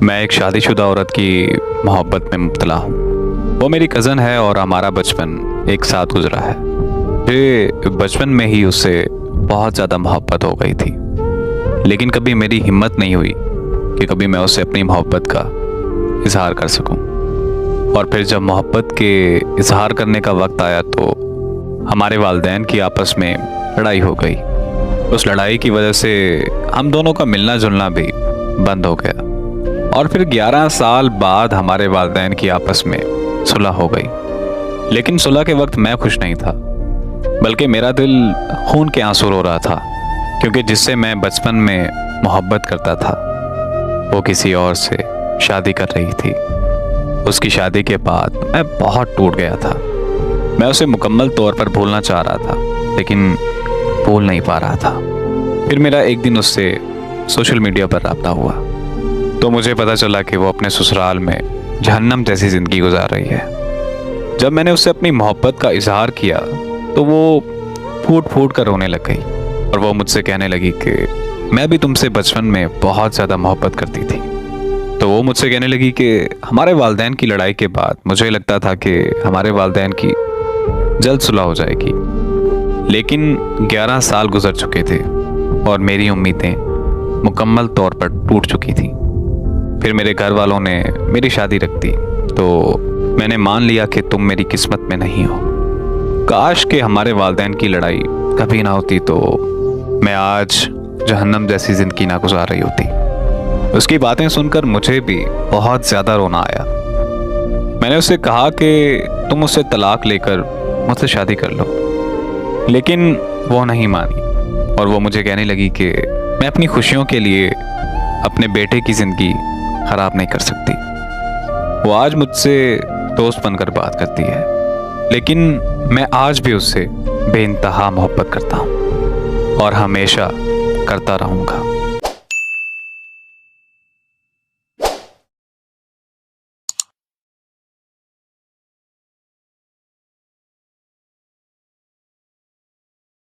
मैं एक शादीशुदा औरत की मोहब्बत में मुब्तला हूँ। वो मेरी कज़न है और हमारा बचपन एक साथ गुजरा है। मुझे बचपन में ही उससे बहुत ज़्यादा मोहब्बत हो गई थी, लेकिन कभी मेरी हिम्मत नहीं हुई कि कभी मैं उससे अपनी मोहब्बत का इजहार कर सकूं। और फिर जब मोहब्बत के इजहार करने का वक्त आया तो हमारे वालिदैन की आपस में लड़ाई हो गई। उस लड़ाई की वजह से हम दोनों का मिलना जुलना भी बंद हो गया और फिर 11 साल बाद हमारे वालिदैन की आपस में सुलह हो गई। लेकिन सुलह के वक्त मैं खुश नहीं था, बल्कि मेरा दिल खून के आंसू रो रहा था, क्योंकि जिससे मैं बचपन में मोहब्बत करता था वो किसी और से शादी कर रही थी। उसकी शादी के बाद मैं बहुत टूट गया था। मैं उसे मुकम्मल तौर पर भूलना चाह रहा था, लेकिन भूल नहीं पा रहा था। फिर मेरा एक दिन उससे सोशल मीडिया पर राब्ता हुआ तो मुझे पता चला कि वो अपने ससुराल में जहन्नम जैसी ज़िंदगी गुजार रही है। जब मैंने उससे अपनी मोहब्बत का इजहार किया तो वो फूट फूट कर रोने लग गई और वो मुझसे कहने लगी कि मैं भी तुमसे बचपन में बहुत ज़्यादा मोहब्बत करती थी। तो वो मुझसे कहने लगी कि हमारे वालिदैन की लड़ाई के बाद मुझे लगता था कि हमारे वालिदैन की जल्द सुलह हो जाएगी, लेकिन 11 साल गुजर चुके थे और मेरी उम्मीदें मुकम्मल तौर पर टूट चुकी थी। फिर मेरे घर वालों ने मेरी शादी रख दी तो मैंने मान लिया कि तुम मेरी किस्मत में नहीं हो। काश कि हमारे वालिदैन की लड़ाई कभी ना होती तो मैं आज जहन्नम जैसी ज़िंदगी ना गुजार रही होती। उसकी बातें सुनकर मुझे भी बहुत ज़्यादा रोना आया। मैंने उससे कहा कि तुम उससे तलाक लेकर मुझसे शादी कर लो, लेकिन वो नहीं मानी और वो मुझे कहने लगी कि मैं अपनी खुशियों के लिए अपने बेटे की ज़िंदगी ख़राब नहीं कर सकती। वो आज मुझसे दोस्त बनकर बात करती है, लेकिन मैं आज भी उससे बेइंतहा मोहब्बत करता हूँ और हमेशा करता रहूँगा।